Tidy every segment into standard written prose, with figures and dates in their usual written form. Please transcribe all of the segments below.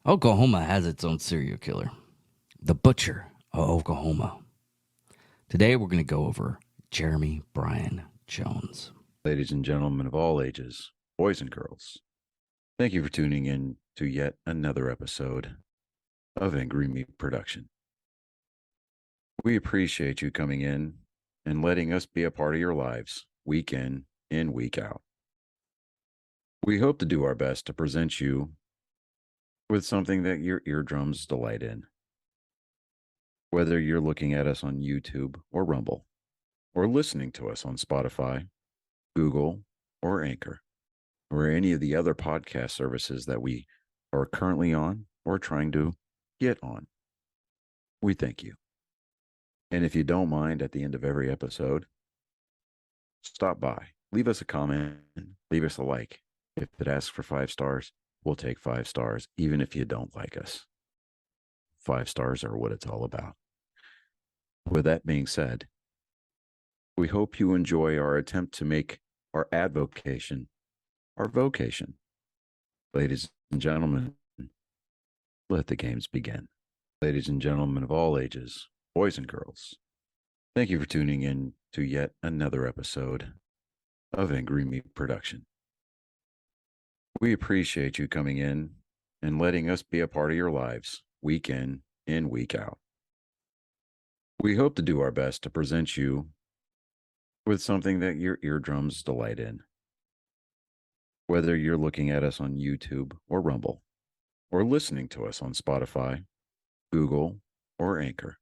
Oklahoma has its own serial killer, the Butcher of Oklahoma. Today we're going to go over Jeremy Bryan Jones. Ladies and gentlemen of all ages, boys and girls, thank you for tuning in to yet another episode of Angry Meat Production. We appreciate you coming in and letting us be a part of your lives week in and week out. We hope to do our best to present you with something that your eardrums delight in. Whether you're looking at us on YouTube or Rumble, or listening to us on Spotify, Google, or Anchor, or any of the other podcast services that we are currently on or trying to get on, we thank you. And if you don't mind, at the end of every episode, stop by, leave us a comment, leave us a like. If it asks for 5 stars, we'll take 5 stars, even if you don't like us. 5 stars are what it's all about. With that being said, we hope you enjoy our attempt to make our advocation our vocation. Ladies and gentlemen, let the games begin. Ladies and gentlemen of all ages, boys and girls, thank you for tuning in to yet another episode of Angry Meat Production. We appreciate you coming in and letting us be a part of your lives week in and week out. We hope to do our best to present you with something that your eardrums delight in. Whether you're looking at us on YouTube or Rumble, or listening to us on Spotify, Google, or Anchor,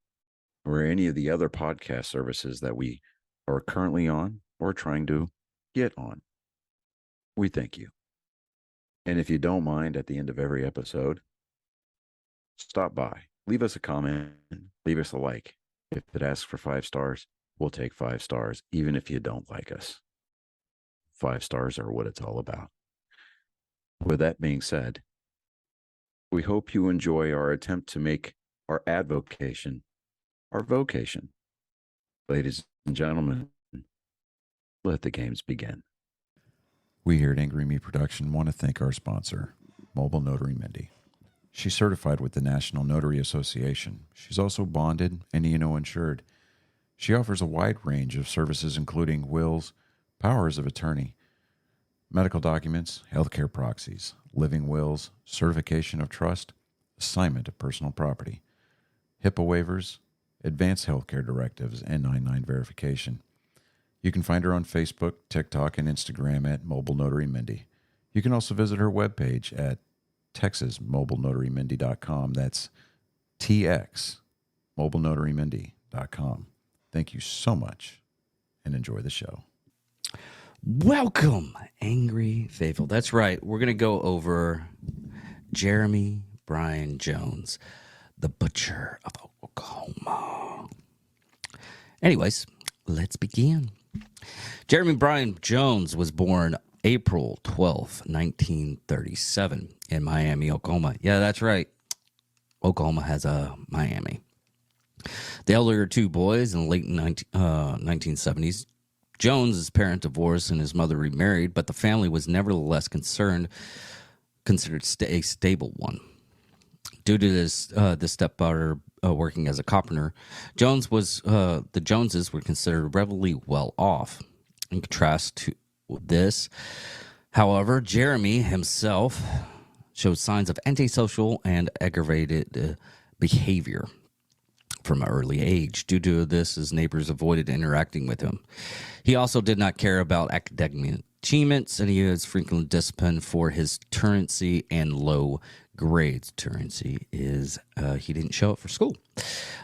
or any of the other podcast services that we are currently on or trying to get on, we thank you. And if you don't mind, at the end of every episode, stop by, leave us a comment, leave us a like. If it asks for 5 stars, we'll take 5 stars, even if you don't like us. 5 stars are what it's all about. With that being said, we hope you enjoy our attempt to make our advocation our vocation. Ladies and gentlemen, let the games begin. We here at Angry Meat Production want to thank our sponsor, Mobile Notary Mindy. She's certified with the National Notary Association. She's also bonded and E&O insured. She offers a wide range of services, including wills, powers of attorney, medical documents, healthcare proxies, living wills, certification of trust, assignment of personal property, HIPAA waivers, advanced healthcare directives, and 99 verification. You can find her on Facebook, TikTok, and Instagram at Mobile Notary Mindy. You can also visit her webpage at TexasMobileNotaryMindy.com. That's TX, MobileNotaryMindy.com. Thank you so much, and enjoy the show. Welcome, Angry Faithful. That's right. We're going to go over Jeremy Bryan Jones, the Butcher of Oklahoma. Anyways, let's begin. Jeremy Bryan Jones was born April 12th, 1937 in Miami, Oklahoma. Yeah, that's right. Oklahoma has a Miami. The elder two boys in the late 1970s. Jones' parents divorced and his mother remarried, but the family was nevertheless considered a stable one. Due to the stepfather working as a carpenter, the Joneses were considered relatively well off. In contrast to this, however, Jeremy himself showed signs of antisocial and aggravated behavior from an early age. Due to this, his neighbors avoided interacting with him. He also did not care about academic achievements, and he was frequently disciplined for his truancy and low grades. Truancy is he didn't show up for school.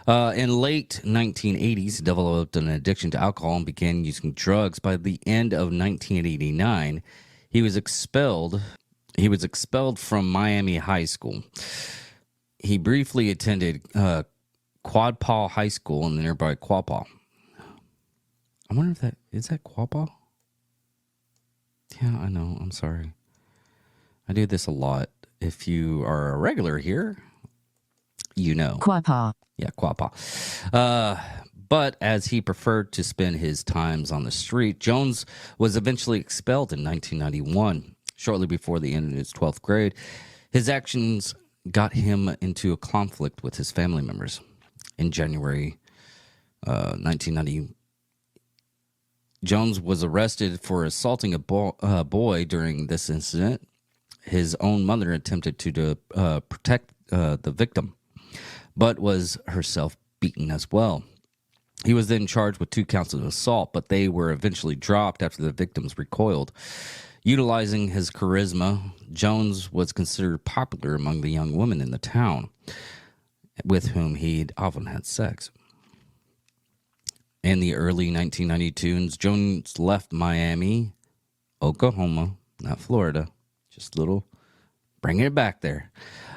In late 1980s, he developed an addiction to alcohol and began using drugs. By the end of 1989, he was expelled from Miami High School. He briefly attended Quapaw High School in the nearby Quapaw. I wonder if is that Quapaw? Yeah, I know. I'm sorry. I do this a lot. If you are a regular here, you know. Quapaw. Yeah, Quapaw. But as he preferred to spend his times on the street, Jones was eventually expelled in 1991, shortly before the end of his 12th grade. His actions got him into a conflict with his family members. In January 1990, Jones was arrested for assaulting a boy during this incident. His own mother attempted to protect the victim, but was herself beaten as well. He was then charged with 2 counts of assault, but they were eventually dropped after the victims recoiled. Utilizing his charisma, Jones was considered popular among the young women in the town, with whom he often had sex. In the early 1992s, Jones left Miami, Oklahoma, not Florida, just a little bringing it back there.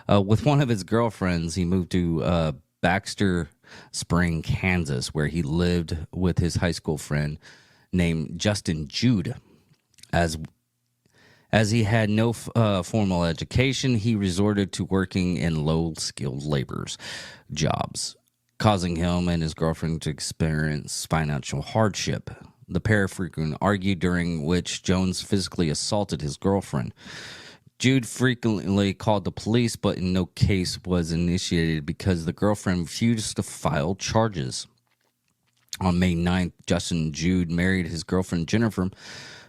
With one of his girlfriends, he moved to Baxter Spring, Kansas, where he lived with his high school friend named Justin Jude. As he had no formal education, he resorted to working in low-skilled labor jobs, causing him and his girlfriend to experience financial hardship. The pair frequently argued, during which Jones physically assaulted his girlfriend. Jude frequently called the police, but in no case was initiated because the girlfriend refused to file charges. On May 9th, Justin Jude married his girlfriend Jennifer,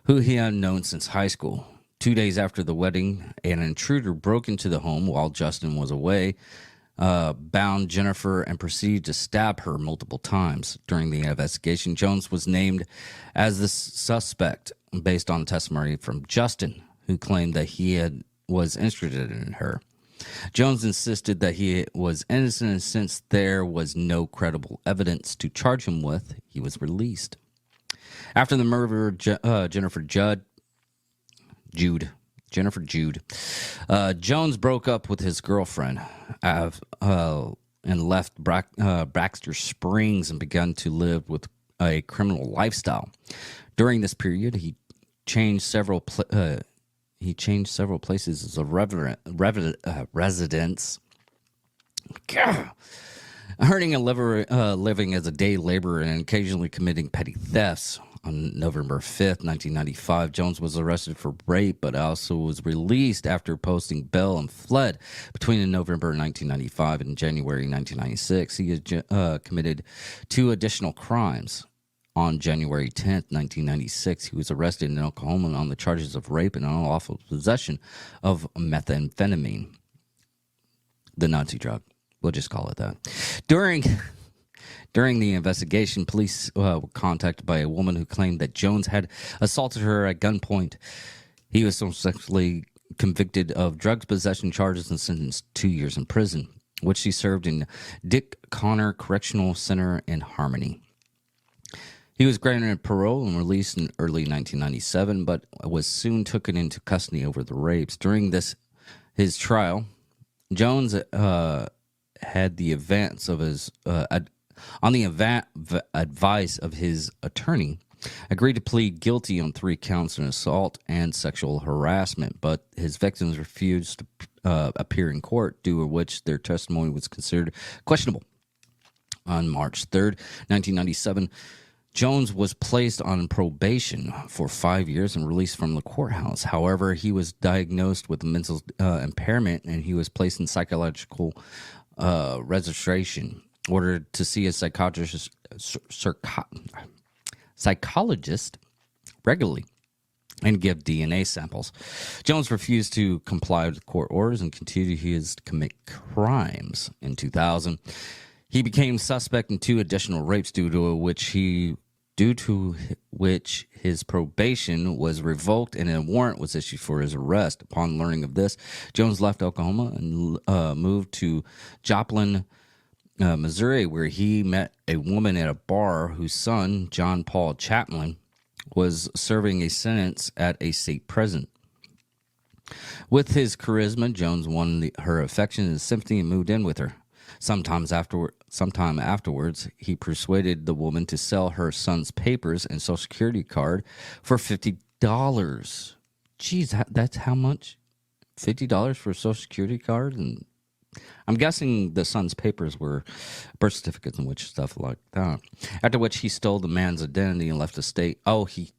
who he had known since high school. 2 days after the wedding, an intruder broke into the home while Justin was away, bound Jennifer, and proceeded to stab her multiple times. During the investigation, Jones was named as the suspect based on testimony from Justin, who claimed that was interested in her. Jones insisted that he was innocent, and since there was no credible evidence to charge him with, he was released. After the murder of Jennifer Jude, Jones broke up with his girlfriend and left Baxter Springs and began to live with a criminal lifestyle. During this period, he changed several places of residence, earning a living as a day laborer and occasionally committing petty thefts. On November 5th, 1995, Jones was arrested for rape, but also was released after posting bail and fled. Between November 1995 and January 1996, he committed 2 additional crimes. On January 10th, 1996, he was arrested in Oklahoma on the charges of rape and unlawful possession of methamphetamine, the Nazi drug. We'll just call it that. During the investigation, police were contacted by a woman who claimed that Jones had assaulted her at gunpoint. He was subsequently convicted of drugs possession charges and sentenced 2 years in prison, which he served in Dick Connor Correctional Center in Harmony. He was granted parole and released in early 1997, but was soon taken into custody over the rapes. During his trial, Jones had the advice of his attorney, agreed to plead guilty on 3 counts of assault and sexual harassment, but his victims refused to appear in court, due to which their testimony was considered questionable. On March 3rd, 1997, Jones was placed on probation for 5 years and released from the courthouse. However, he was diagnosed with mental impairment, and he was placed in psychological registration, ordered to see a psychologist regularly and give DNA samples. Jones refused to comply with court orders and continued to commit crimes. In 2000, he became suspect in 2 additional rapes, due to which his probation was revoked and a warrant was issued for his arrest. Upon learning of this, Jones left Oklahoma and moved to Joplin, Missouri, where he met a woman at a bar whose son, John Paul Chapman, was serving a sentence at a state prison. With his charisma, Jones won her affection and sympathy and moved in with her. Sometime afterwards, he persuaded the woman to sell her son's papers and Social Security card for $50. Jeez, that's how much? $50 for a Social Security card? And I'm guessing the son's papers were birth certificates and stuff like that. After which he stole the man's identity and left the state. Oh, he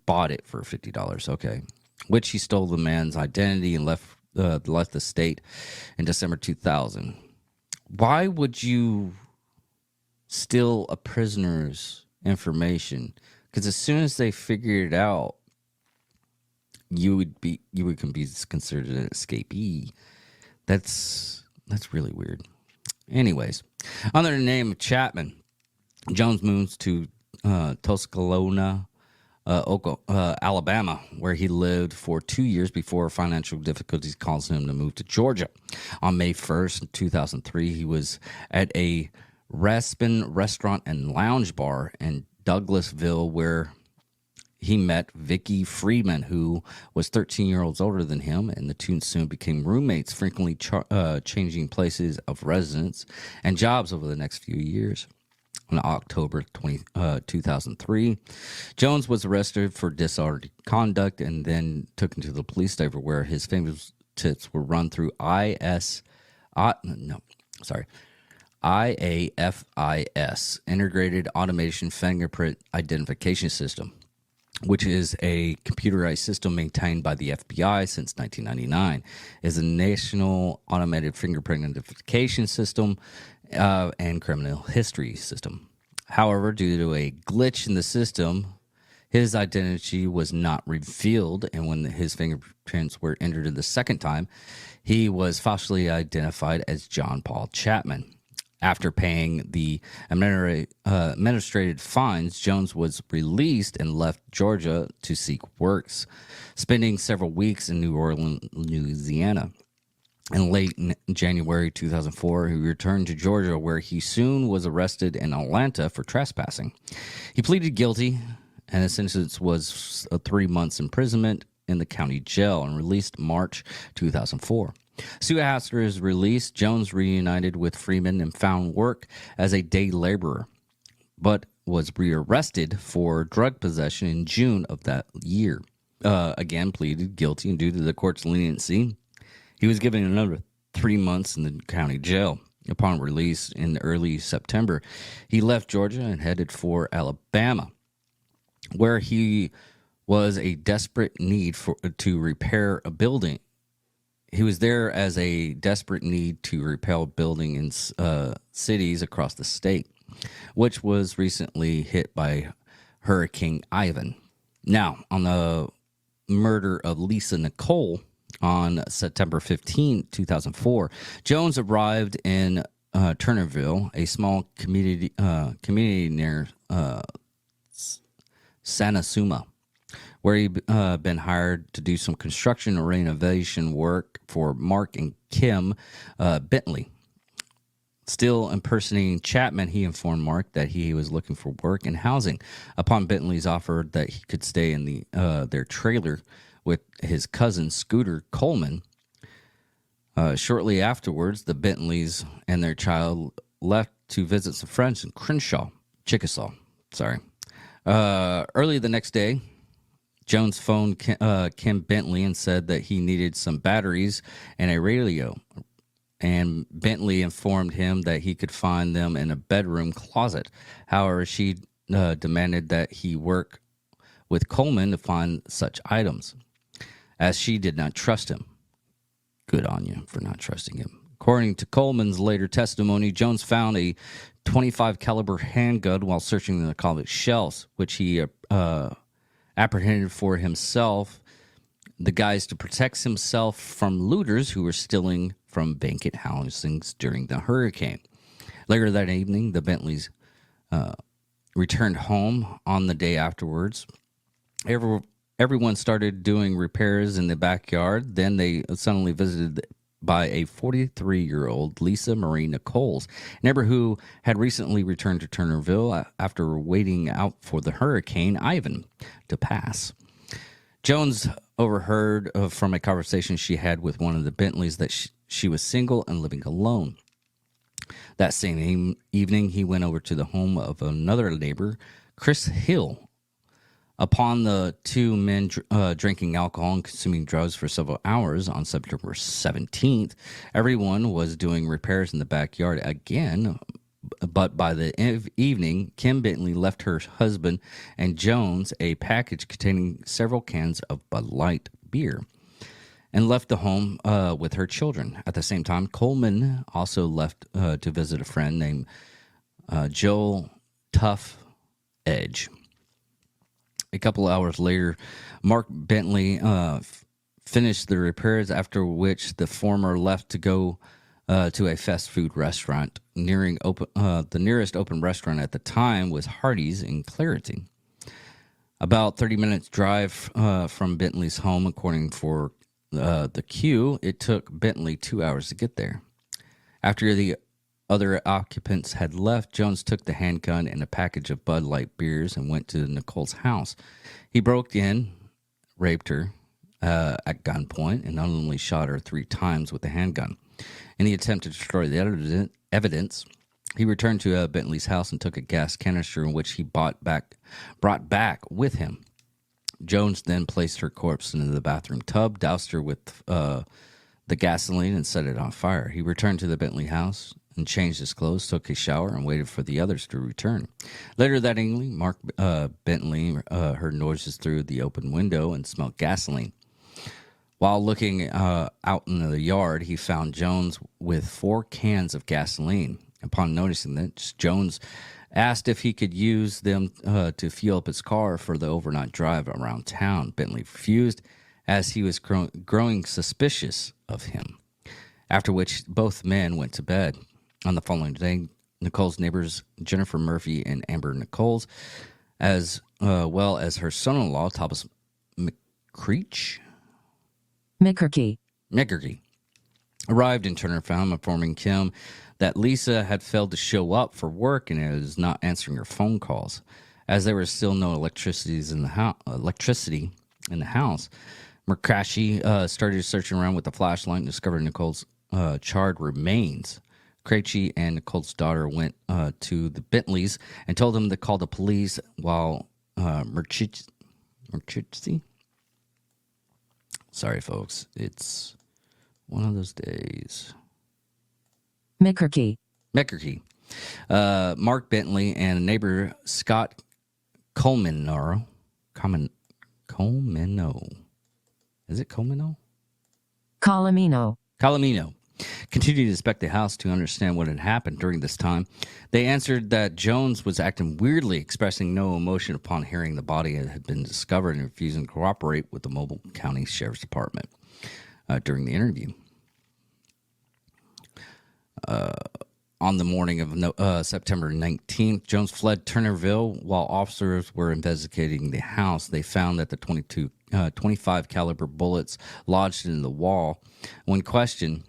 bought it for $50. Okay. Which he stole the man's identity and left left the state in December 2000. Why would you steal a prisoner's information? Because as soon as they figured it out, you would be considered an escapee. That's really weird. Anyways, under the name of Chapman, Jones moves to Tuscaloosa, Alabama, where he lived for 2 years before financial difficulties caused him to move to Georgia. On May 1st, 2003, he was at a Raspin restaurant and lounge bar in Douglasville, where he met Vicky Freeman, who was 13 years older than him, and the two soon became roommates, frequently changing places of residence and jobs over the next few years. On October 2003, Jones was arrested for disorderly conduct and then taken to the police station, where his fingertips were run through IAFIS, Integrated Automation Fingerprint Identification System, which is a computerized system maintained by the FBI since 1999. It is a national automated fingerprint identification system and criminal history system. However, due to a glitch in the system, his identity was not revealed, and when his fingerprints were entered the second time, he was falsely identified as John Paul Chapman. After paying the administrative fines, Jones was released and left Georgia to seek work, spending several weeks in New Orleans, Louisiana. In late January 2004, he returned to Georgia, where he soon was arrested in Atlanta for trespassing. He pleaded guilty, and his sentence was 3 months imprisonment in the county jail, and released March 2004. Soon after his release, Jones reunited with Freeman and found work as a day laborer, but was rearrested for drug possession in June of that year. Again, pleaded guilty, and due to the court's leniency, he was given another 3 months in the county jail. Upon release in early September, he left Georgia and headed for Alabama, where he was a desperate need to repair a building. He was there as a desperate need to repair a building in cities across the state, which was recently hit by Hurricane Ivan. Now, on the murder of Lisa Nicole on September 15, 2004, Jones arrived in Turnerville, a small community near Sanasuma, where he'd been hired to do some construction or renovation work for Mark and Kim Bentley. Still impersonating Chapman, he informed Mark that he was looking for work and housing. Upon Bentley's offer that he could stay in their trailer with his cousin, Scooter Coleman, shortly afterwards, the Bentleys and their child left to visit some friends in Chickasaw. Early the next day, Jones phoned Kim Bentley and said that he needed some batteries and a radio. And Bentley informed him that he could find them in a bedroom closet. However, she demanded that he work with Coleman to find such items, as she did not trust him. Good on you for not trusting him. According to Coleman's later testimony, Jones found a .25 caliber handgun while searching the college shelves, which he apprehended for himself, the guise to protect himself from looters who were stealing from vacant housings during the hurricane. Later that evening, the Bentleys returned home. On the day afterwards, everyone started doing repairs in the backyard. Then they suddenly visited by a 43-year-old Lisa Marie Nichols, neighbor who had recently returned to Turnerville after waiting out for the Hurricane Ivan to pass. Jones overheard from a conversation she had with one of the Bentleys that she was single and living alone. That same evening, he went over to the home of another neighbor, Chris Hill. Upon the two men drinking alcohol and consuming drugs for several hours on September 17th, everyone was doing repairs in the backyard again. But by the evening, Kim Bentley left her husband and Jones a package containing several cans of Bud Light beer. and left the home with her children. At the same time, Coleman also left to visit a friend named Joel Tough Edge. A couple of hours later, Mark Bentley finished the repairs, after which the former left to go to a fast food restaurant. The nearest open restaurant at the time was Hardee's in Clarity. About 30 minutes drive from Bentley's home, according for the Q. It took Bentley 2 hours to get there. After the other occupants had left, Jones took the handgun and a package of Bud Light beers and went to Nicole's house. He broke in, raped her at gunpoint, and not only shot her 3 times with the handgun. In the attempt to destroy the evidence, he returned to Bentley's house and took a gas canister in which he brought back with him. Jones then placed her corpse into the bathroom tub, doused her with the gasoline, and set it on fire. He returned to the Bentley house and changed his clothes, took a shower, and waited for the others to return. Later that evening, Mark Bentley heard noises through the open window and smelled gasoline. While looking out in the yard, he found Jones with 4 cans of gasoline. Upon noticing this, Jones asked if he could use them to fuel up his car for the overnight drive around town. Bentley refused, as he was growing suspicious of him, after which both men went to bed. On the following day, Nicole's neighbors, Jennifer Murphy and Amber Nichols, as well as her son-in-law, Thomas McCurkey, arrived in Turner found, informing Kim that Lisa had failed to show up for work and was not answering her phone calls. As there was still no electricity in the house, McCurkey started searching around with a flashlight and discovered Nicole's charred remains. Krejci and Nicole's daughter went to the Bentleys and told them to call the police, while Merchitsy. Sorry, folks. It's one of those days. McCurkey. Mark Bentley and neighbor Scott Colmeno. Is it Colmeno? Colomino. Continued to inspect the house to understand what had happened during this time. They answered that Jones was acting weirdly, expressing no emotion upon hearing the body had been discovered, and refusing to cooperate with the Mobile County Sheriff's Department during the interview. On the morning of September 19th, Jones fled Turnerville. While officers were investigating the house, they found that the 25 caliber bullets lodged in the wall. When questioned,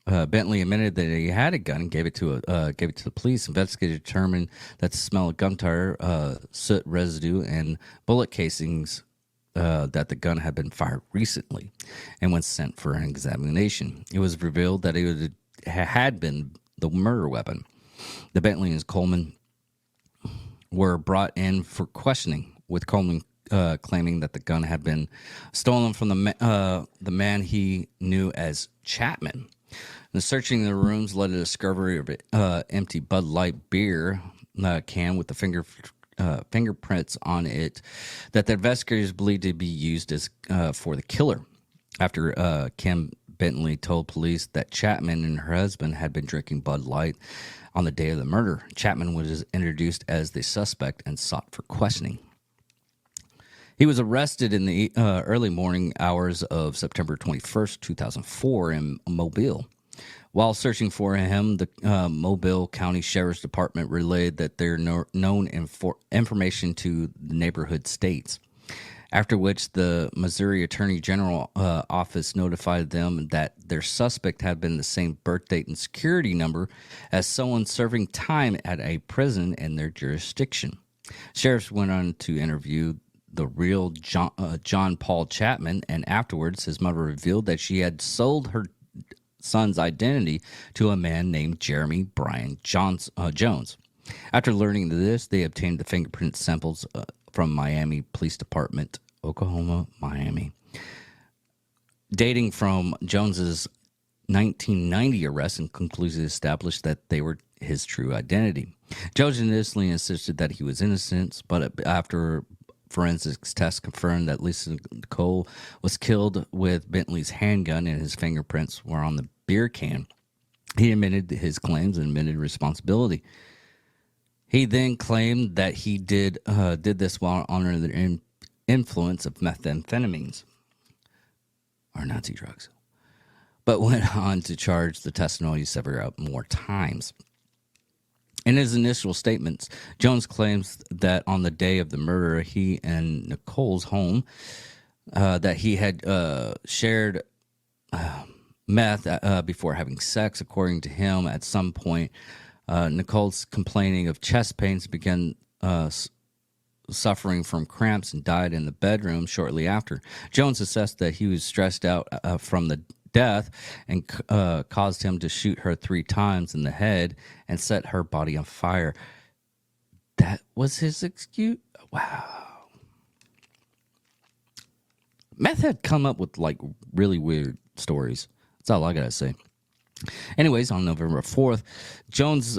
Bentley admitted that he had a gun and gave it to the police. Investigators determined that the smell of gunpowder, soot residue, and bullet casings that the gun had been fired recently, and was sent for an examination. It was revealed that it had been the murder weapon. The Bentley and Coleman were brought in for questioning, with Coleman claiming that the gun had been stolen from the man he knew as Chapman. The searching the rooms led to the discovery of an empty Bud Light beer can with the fingerprints on it that the investigators believed to be used as for the killer. After Kim Bentley told police that Chapman and her husband had been drinking Bud Light on the day of the murder, Chapman was introduced as the suspect and sought for questioning. He was arrested in the early morning hours of September 21st, 2004 in Mobile. While searching for him, the Mobile County Sheriff's Department relayed that their known information to the neighborhood states. After which the Missouri Attorney General office notified them that their suspect had been the same birth date and security number as someone serving time at a prison in their jurisdiction. Sheriffs went on to interview the real John Paul Chapman, and afterwards his mother revealed that she had sold her son's identity to a man named Jeremy Bryan Jones. After learning this, they obtained the fingerprint samples from Miami Police Department, Oklahoma, Miami, dating from Jones's 1990 arrest, and conclusively established that they were his true identity. Jones initially insisted that he was innocent, but after forensics test confirmed that Lisa Nicole was killed with Bentley's handgun, and his fingerprints were on the beer can. He admitted his claims and admitted responsibility. He then claimed that he did this while under the influence of methamphetamines, or Nazi drugs, but went on to charge the testimony several more times. In his initial statements, Jones claims that on the day of the murder, he and Nicole's home, that he had shared meth before having sex. According to him, at some point, Nicole's complaining of chest pains, began suffering from cramps, and died in the bedroom shortly after. Jones assessed that he was stressed out from the death and caused him to shoot her 3 times in the head and set her body on fire. That was his excuse? Wow. Meth had come up with like really weird stories. That's all I gotta say. Anyways, on November 4th, Jones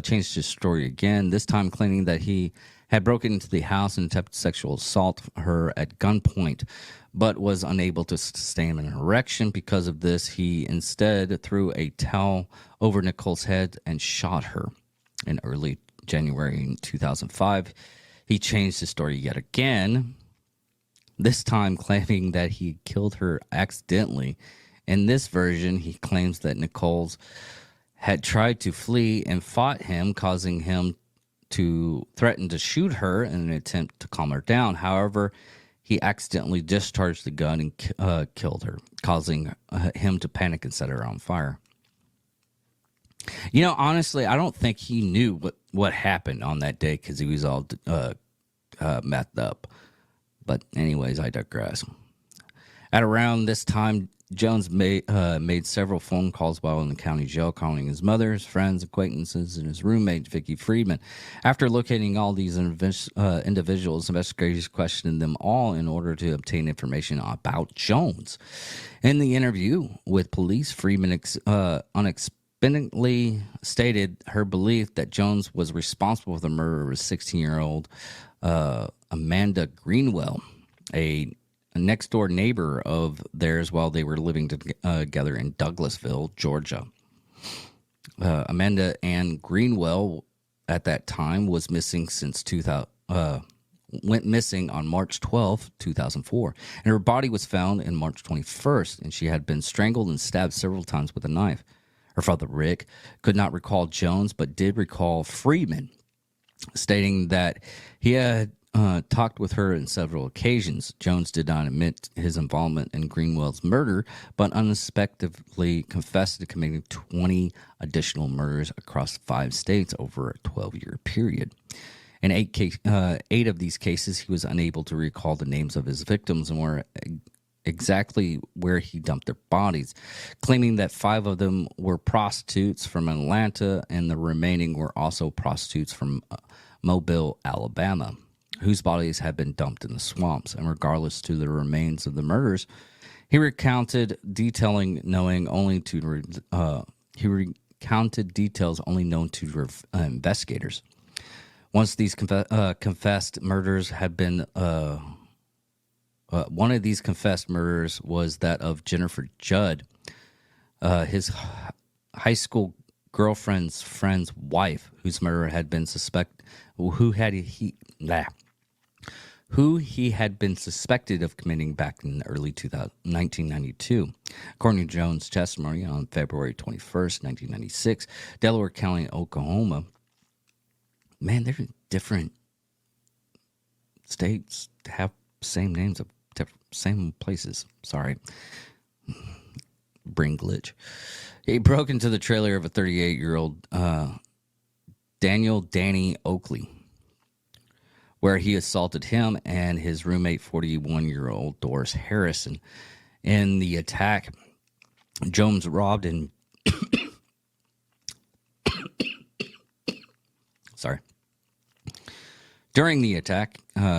changed his story again, this time claiming that he had broken into the house and attempted sexual assault her at gunpoint, but was unable to sustain an erection. Because of this, he instead threw a towel over Nicole's head and shot her. In early January 2005, he changed his story yet again, this time claiming that he killed her accidentally. In this version, he claims that Nicole's had tried to flee and fought him, causing him to threaten to shoot her in an attempt to calm her down. However, he accidentally discharged the gun and killed her, causing him to panic and set her on fire. You know, honestly, I don't think he knew what happened on that day because he was all methed up. But anyways, I digress. At around this time, Jones made several phone calls while in the county jail, calling his mother, his friends, acquaintances, and his roommate, Vicky Friedman. After locating all these individuals, investigators questioned them all in order to obtain information about Jones. In the interview with police, Friedman unexpectedly stated her belief that Jones was responsible for the murder of a 16-year-old Amanda Greenwell, a next door neighbor of theirs while they were living together in Douglasville, Georgia. Amanda Ann Greenwell at that time was missing since went missing on March 12, 2004, and her body was found on March 21st, and she had been strangled and stabbed several times with a knife. Her father, Rick, could not recall Jones, but did recall Friedman, stating that he had talked with her on several occasions. Jones did not admit his involvement in Greenwell's murder, but unexpectedly confessed to committing 20 additional murders across 5 states over a 12-year period. In 8 of these cases, he was unable to recall the names of his victims and were exactly where he dumped their bodies, claiming that 5 of them were prostitutes from Atlanta and the remaining were also prostitutes from Mobile, Alabama, whose bodies had been dumped in the swamps. And regardless to the remains of the murders, he recounted details only known to investigators. Once these confessed murders had been, one of these confessed murders was that of Jennifer Judd, his high school girlfriend's friend's wife, whose murder had been who he had been suspected of committing back in early 1992. According to Jones' testimony on February 21st, 1996, Delaware County, Oklahoma. Man, they're different states have same names of same places. Sorry. Brain glitch. He broke into the trailer of a 38-year-old Daniel Danny Oakley, where he assaulted him and his roommate, 41-year-old Doris Harrison. In the attack, Jones robbed and During the attack,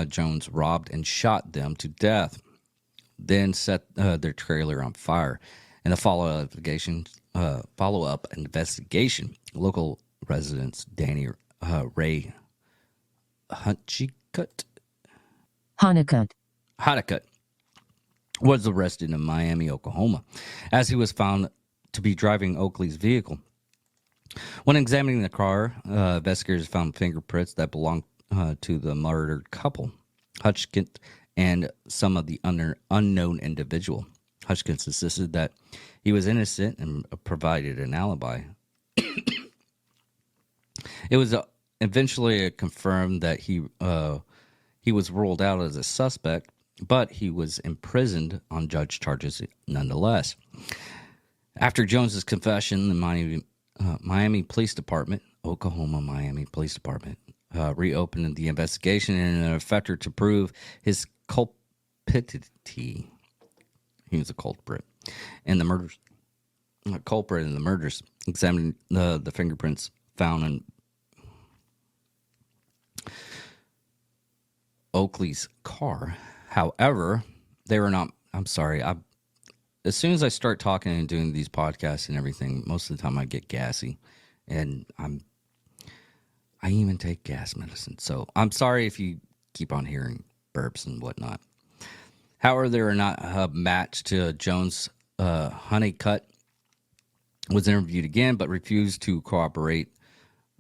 Jones robbed and shot them to death, then set their trailer on fire. In the follow-up investigation, local residents Danny Ray Hunchicott Honeycutt. Honeycutt was arrested in Miami, Oklahoma, as he was found to be driving Oakley's vehicle. When examining the car, investigators found fingerprints that belonged to the murdered couple, Hutchins and some of the unknown individual. Hutchins insisted that he was innocent and provided an alibi. It was eventually confirmed that he was ruled out as a suspect, but he was imprisoned on judge charges nonetheless. After Jones's confession, the Miami Police Department, Oklahoma Miami Police Department, reopened the investigation in an effort to prove his culpability. He was a culprit in the murders. Culprit in the murders. Examining the fingerprints found in Oakley's car. However, they were not. I'm sorry. As soon as I start talking and doing these podcasts and everything, most of the time I get gassy, and I even take gas medicine. So I'm sorry if you keep on hearing burps and whatnot. However, they were not a match to Jones. Honeycutt was interviewed again, but refused to cooperate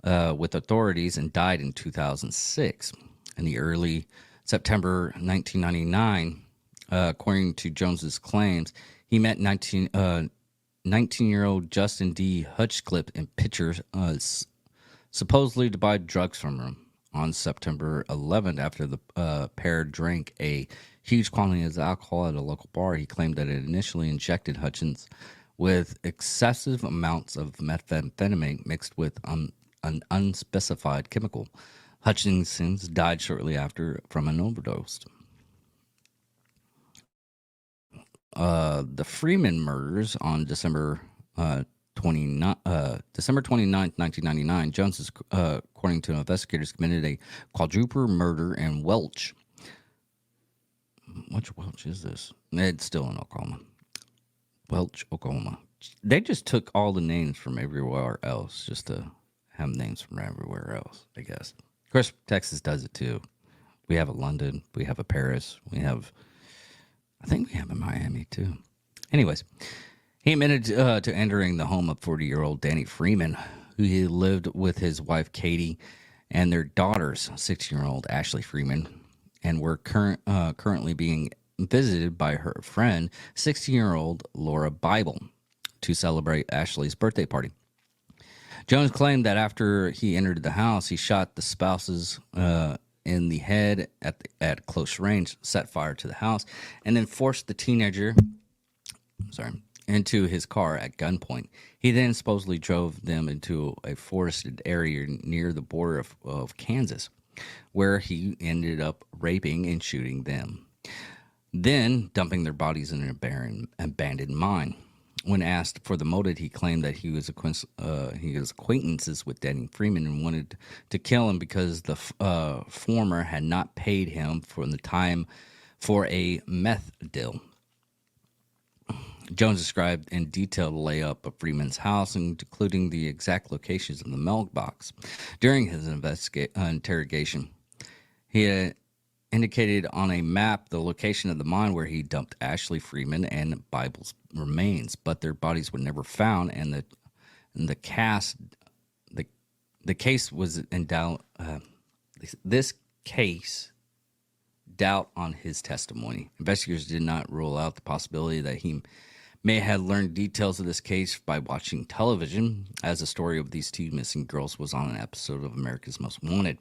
with authorities and died in 2006. In the early September 1999, according to Jones's claims, he met 19-year-old Justin D. Hutchcliffe in Pitcher, supposedly to buy drugs from him. On September 11th, after the pair drank a huge quantity of alcohol at a local bar, he claimed that it initially injected Hutchins with excessive amounts of methamphetamine mixed with an unspecified chemical. Hutchins died shortly after from an overdose. The Freeman murders on December 29th, 1999, Jones, according to investigators, committed a quadruple murder in Welch. Which Welch is this? It's still in Oklahoma. Welch, Oklahoma. They just took all the names from everywhere else just to have names from everywhere else, I guess. Of course, Texas does it too. We have a London. We have a Paris. I think we have a Miami too. Anyways, he admitted to entering the home of 40-year-old Danny Freeman, who he lived with his wife Katie and their daughters, 16-year-old Ashley Freeman, and were currently being visited by her friend, 16-year-old Laura Bible, to celebrate Ashley's birthday party. Jones claimed that after he entered the house, he shot the spouses in the head at close range, set fire to the house, and then forced the teenager into his car at gunpoint. He then supposedly drove them into a forested area near the border of Kansas, where he ended up raping and shooting them, then dumping their bodies in an abandoned mine. When asked for the motive, he claimed that he was acquaintances with Danny Freeman and wanted to kill him because the former had not paid him for the time for a meth deal. Jones described in detail the layout of Freeman's house, including the exact locations of the mailbox. During his interrogation, he had indicated on a map the location of the mine where he dumped Ashley Freeman and Bible's remains, but their bodies were never found, and the case was in doubt. This case doubt on his testimony. Investigators did not rule out the possibility that he may have learned details of this case by watching television, as the story of these two missing girls was on an episode of America's Most Wanted.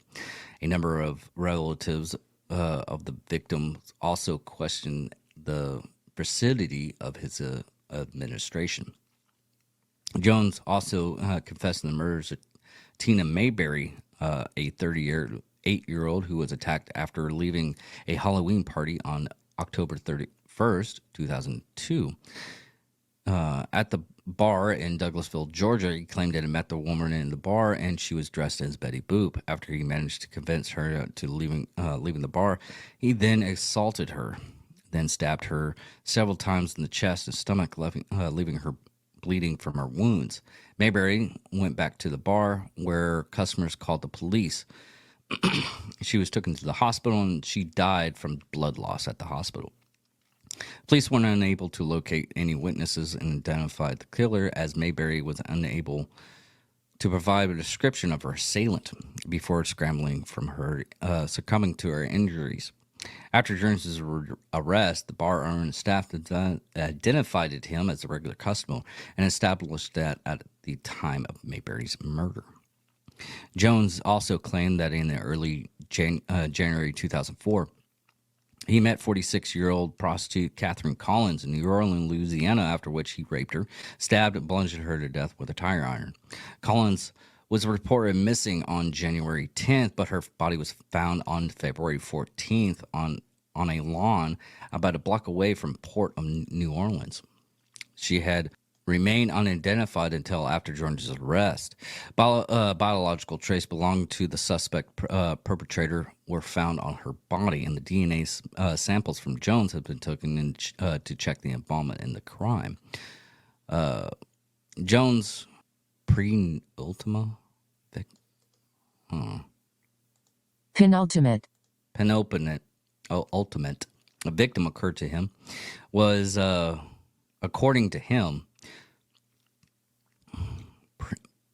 A number of relatives of the victims also questioned the veracity of his administration. Jones also confessed in the murders of Tina Mayberry, a 38-year-old who was attacked after leaving a Halloween party on October 31st, 2002. At the bar in Douglasville, Georgia, he claimed that he met the woman in the bar and she was dressed as Betty Boop. After he managed to convince her to leaving the bar, he then assaulted her, then stabbed her several times in the chest and stomach, leaving her bleeding from her wounds. Mayberry went back to the bar where customers called the police. She was taken to the hospital, and she died from blood loss at the hospital. Police were unable to locate any witnesses and identify the killer, as Mayberry was unable to provide a description of her assailant before succumbing to her injuries. After Jones's arrest, the bar owner and staff identified him as a regular customer and established that at the time of Mayberry's murder. Jones also claimed that in the early January 2004, he met 46-year-old prostitute Catherine Collins in New Orleans, Louisiana, after which he raped her, stabbed, and bludgeoned her to death with a tire iron. Collins was reported missing on January 10th, but her body was found on February 14th on a lawn about a block away from Port of New Orleans. She had remained unidentified until after Jones's arrest. Biological traces belonging to the suspect perpetrator were found on her body, and the DNA samples from Jones have been taken to check the involvement in the crime. Jones' penultimate victim occurred to him was, according to him,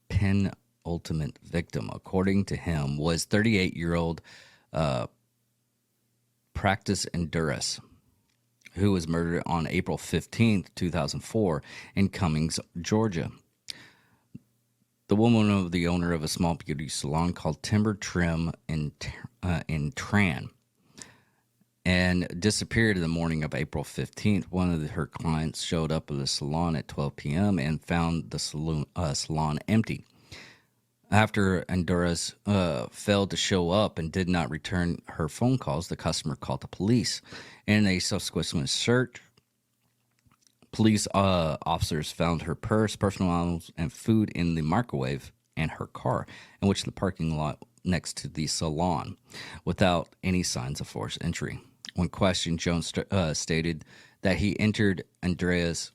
penultimate victim, according to him, was 38-year-old Practice Enduras, who was murdered on April 15th, 2004 in Cummings, Georgia. The woman of the owner of a small beauty salon called Timber Trim in Tran, and disappeared in the morning of April 15th. One of her clients showed up at the salon at 12 p.m. and found the salon empty. After Honduras failed to show up and did not return her phone calls, the customer called the police. In a subsequent search, police officers found her purse, personal items, and food in the microwave and her car, in which the parking lot next to the salon, without any signs of forced entry. When questioned, Jones stated that he entered Andrea's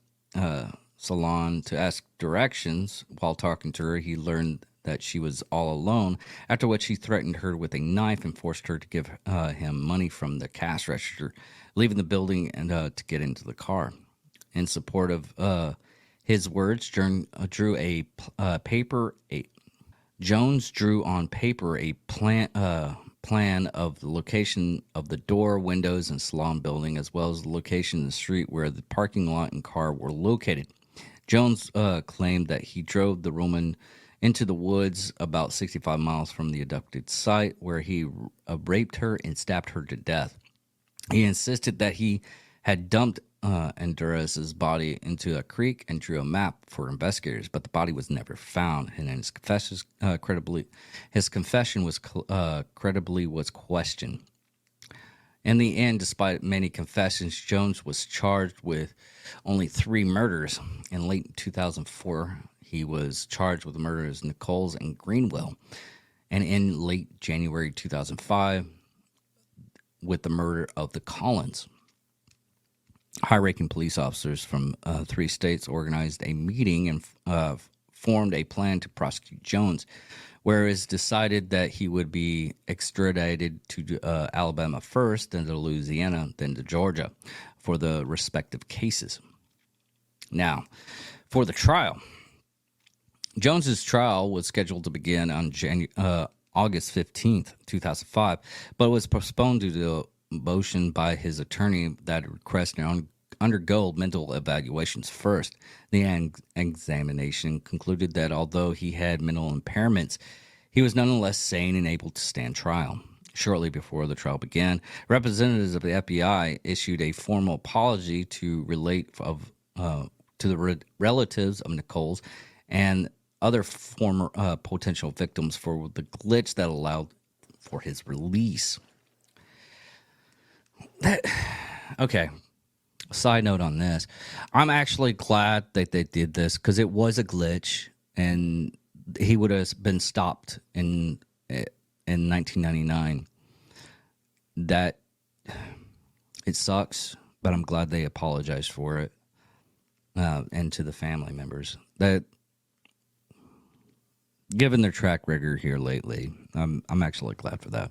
salon to ask directions. While talking to her, he learned that she was all alone, after which he threatened her with a knife and forced her to give him money from the cash register, leaving the building and to get into the car. In support of his words, Jones drew on paper a plan of the location of the door, windows, and salon building, as well as the location of the street where the parking lot and car were located. Jones claimed that he drove the woman into the woods about 65 miles from the abducted site, where he raped her and stabbed her to death. He insisted that he had dumped Honduras' body into a creek and drew a map for investigators, but the body was never found, and his confession was credibly questioned. In the end, despite many confessions, Jones was charged with only 3 murders. In late 2004, he was charged with the murders of Nichols and Greenwell, and in late January 2005, with the murder of the Collins. High-ranking police officers from 3 states organized a meeting and formed a plan to prosecute Jones, where it was decided that he would be extradited to Alabama first, then to Louisiana, then to Georgia for the respective cases. Now, for the trial. Jones's trial was scheduled to begin on August 15th, 2005, but was postponed due to a motion by his attorney that requested undergo mental evaluations first. The examination concluded that although he had mental impairments, he was nonetheless sane and able to stand trial. Shortly before the trial began, representatives of the FBI issued a formal apology to the relatives of Nichols and other former potential victims for the glitch that allowed for his release. Okay. Side note on this. I'm actually glad that they did this because it was a glitch and he would have been stopped in 1999. That it sucks, but I'm glad they apologized for it and to the family members. That given their track record here lately, I'm actually glad for that.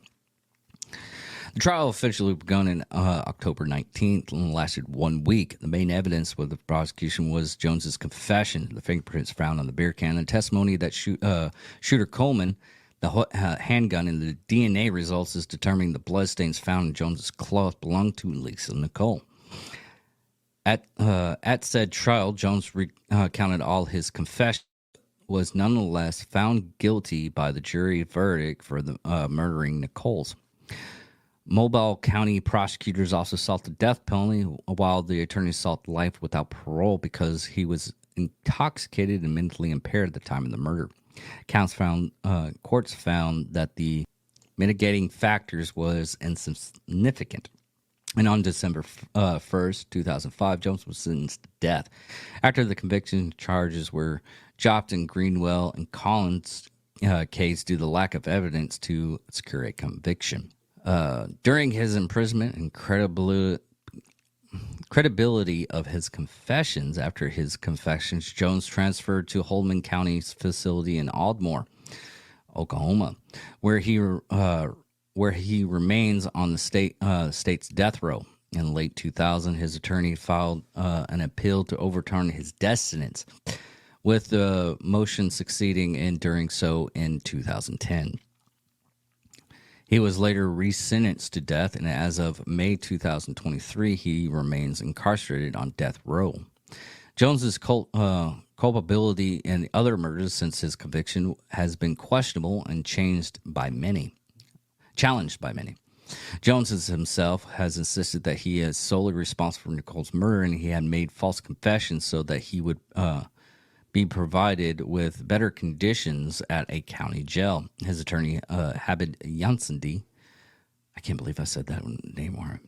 The trial officially begun on October 19th and lasted 1 week. The main evidence with the prosecution was Jones's confession, the fingerprints found on the beer can, and testimony that shooter Coleman, the handgun, and the DNA results is determining the bloodstains found in Jones's cloth belonged to Lisa Nicole. At said trial, Jones recounted all his confessions, was nonetheless found guilty by the jury verdict for the murdering Nicole's. Mobile County prosecutors also sought the death penalty, while the attorney sought life without parole because he was intoxicated and mentally impaired at the time of the murder. Courts found that the mitigating factors was insignificant. And on December 1st, 2005, Jones was sentenced to death. After the conviction, charges were dropped in Greenwell and Collins' case due to the lack of evidence to secure a conviction. During his imprisonment and credibility of his confessions, after his confessions, Jones transferred to Holman County's facility in Ardmore, Oklahoma, where he remains on the state's death row. In late 2000, his attorney filed an appeal to overturn his death sentence, with the motion succeeding in doing so in 2010. He was later resentenced to death, and as of May 2023, he remains incarcerated on death row. Jones's culpability in other murders since his conviction has been questionable and challenged by many. Jones himself has insisted that he is solely responsible for Nicole's murder, and he had made false confessions so that he would be provided with better conditions at a county jail. His attorney, Habib Yansandi, I can't believe I said that name right,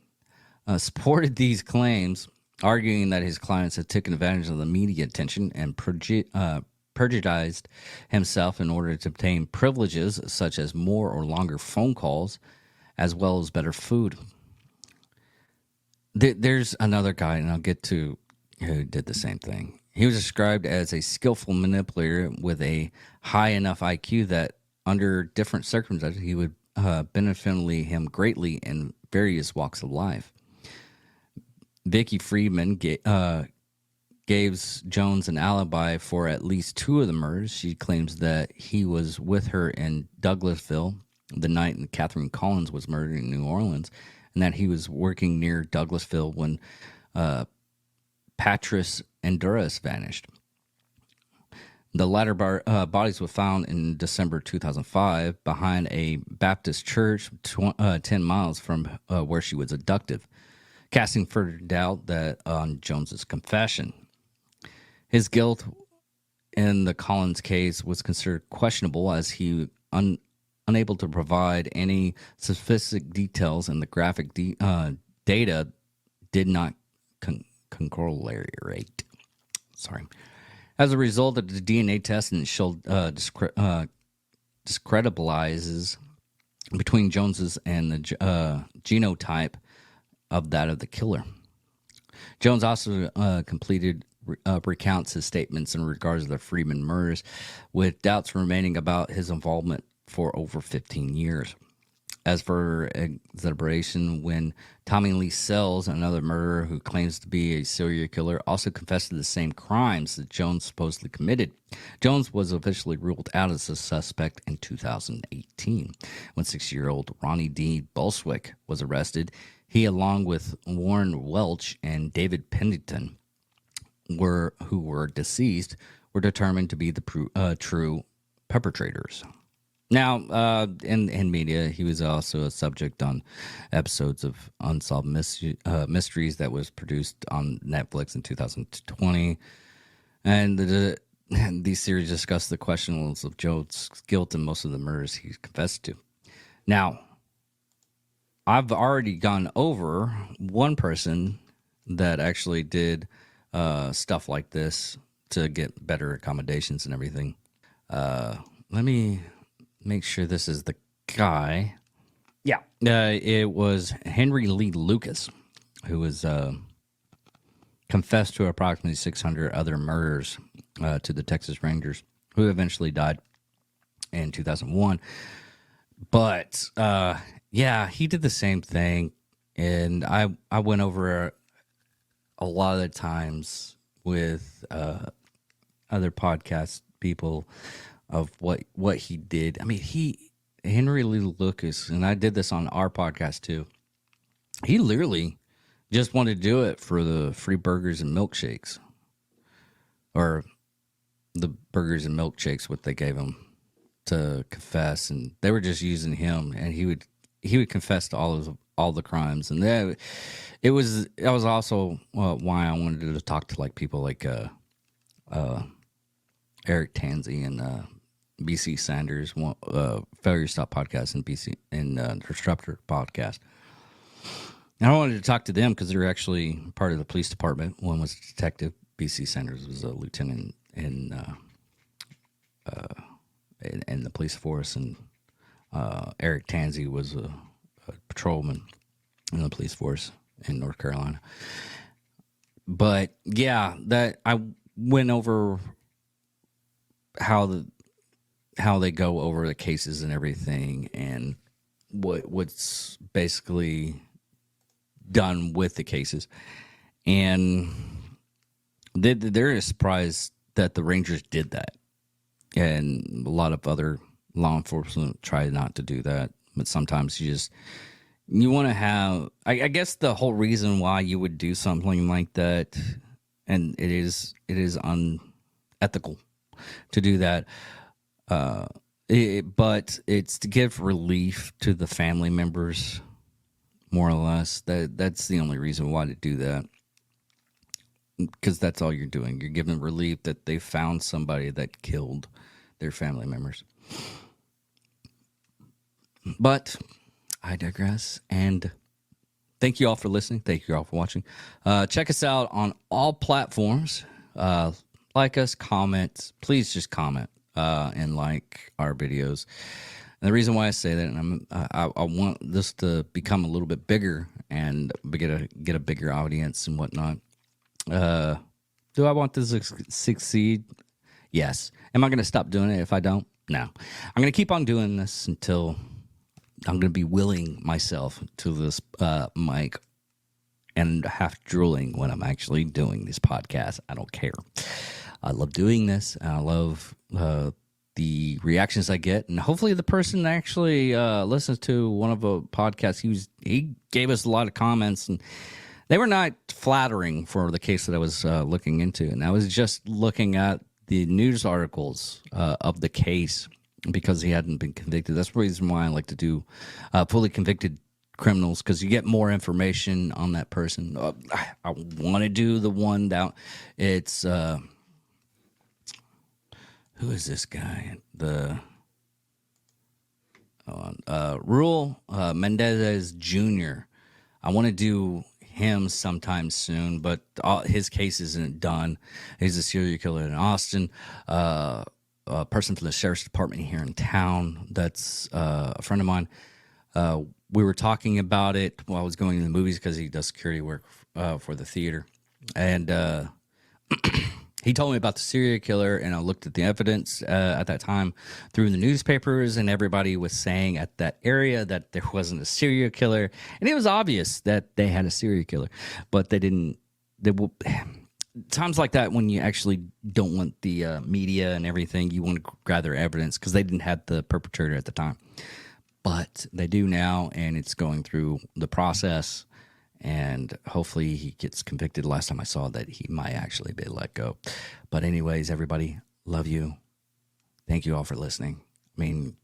supported these claims, arguing that his clients had taken advantage of the media attention and prejudiced himself in order to obtain privileges such as more or longer phone calls, as well as better food. There's another guy, and I'll get to who did the same thing. He was described as a skillful manipulator with a high enough IQ that under different circumstances he would benefit him greatly in various walks of life. Vicky Friedman gives Jones an alibi for at least two of the murders. She claims that he was with her in Douglasville the night Catherine Collins was murdered in New Orleans, and that he was working near Douglasville when Patris and Duras vanished. The latter bodies were found in December 2005 behind a Baptist church 10 miles from where she was abducted, casting further doubt on Jones's confession. His guilt in the Collins case was considered questionable, as he unable to provide any specific details, and the graphic data did not correlate. Sorry. As a result of the DNA test, and it showed discreditabilizes between Jones's and the genotype of that of the killer. Jones also recounts his statements in regards to the Freeman murders, with doubts remaining about his involvement for over 15 years. As for exaggeration, when Tommy Lee Sells, another murderer who claims to be a serial killer, also confessed to the same crimes that Jones supposedly committed, Jones was officially ruled out as a suspect in 2018. When 60-year-old Ronnie D. Bolswick was arrested, he, along with Warren Welch and David Pennington, who were deceased, were determined to be the true perpetrators. Now, in media, he was also a subject on episodes of Unsolved Mysteries that was produced on Netflix in 2020. And these series discussed the questions of Jones' guilt in most of the murders he confessed to. Now, I've already gone over one person that actually did stuff like this to get better accommodations and everything. Let me make sure this is the guy. Yeah. It was Henry Lee Lucas, who was confessed to approximately 600 other murders to the Texas Rangers, who eventually died. in 2001. But yeah, he did the same thing, and I went over a lot of the times with other podcast people of what he did. I mean, Henry Lee Lucas, and I did this on our podcast too. He literally just wanted to do it for the free burgers and milkshakes, or the burgers and milkshakes, what they gave him to confess, and they were just using him, and he would confess to all the crimes, and that was also why I wanted to talk to like people like Eric Tansey and BC Sanders, Failure Stop podcast, and BC and Disruptor podcast. And I wanted to talk to them because they're actually part of the police department. One was a detective. BC Sanders was a lieutenant in the police force, and Eric Tansey was a patrolman in the police force in North Carolina. But yeah, that I went over how they go over the cases and everything, and what's basically done with the cases, and they're surprised that the Rangers did that, and a lot of other law enforcement try not to do that. But sometimes you want to have. I guess the whole reason why you would do something like that, and it is unethical to do that. But it's to give relief to the family members, more or less. That's the only reason why to do that, because that's all you're doing. You're giving relief that they found somebody that killed their family members. But I digress, and thank you all for listening. Thank you all for watching. Check us out on all platforms. Like us, comment. Please just comment and like our videos. And the reason why I say that, and I want this to become a little bit bigger and get a bigger audience and whatnot. Do I want this to succeed? Yes. Am I going to stop doing it if I don't? No. I'm going to keep on doing this until I'm going to be willing myself to this mic and half drooling when I'm actually doing this podcast. I don't care. I love doing this. And I love the reactions I get, and hopefully the person that actually listens to one of the podcasts, he gave us a lot of comments, and they were not flattering for the case that I was looking into, and I was just looking at the news articles of the case because he hadn't been convicted. That's the reason why I like to do fully convicted criminals, because you get more information on that person. I want to do the one that it's who is this guy? Ruel Mendez Jr. I want to do him sometime soon, but his case isn't done. He's a serial killer in Austin. A person from the sheriff's department here in town that's a friend of mine. We were talking about it while I was going to the movies because he does security work for the theater. And he told me about the serial killer, and I looked at the evidence at that time through the newspapers, and everybody was saying at that area that there wasn't a serial killer. And it was obvious that they had a serial killer, but they didn't. Times like that, when you actually don't want the media and everything, you want to gather evidence because they didn't have the perpetrator at the time. But they do now, and it's going through the process. And hopefully he gets convicted. Last time I saw that, he might actually be let go. But anyways, everybody, love you. Thank you all for listening. I mean,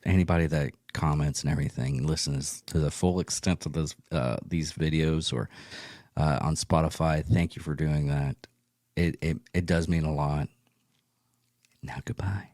anybody that comments and everything, listens to the full extent of these videos or on Spotify, thank you for doing that. It does mean a lot. Now, goodbye.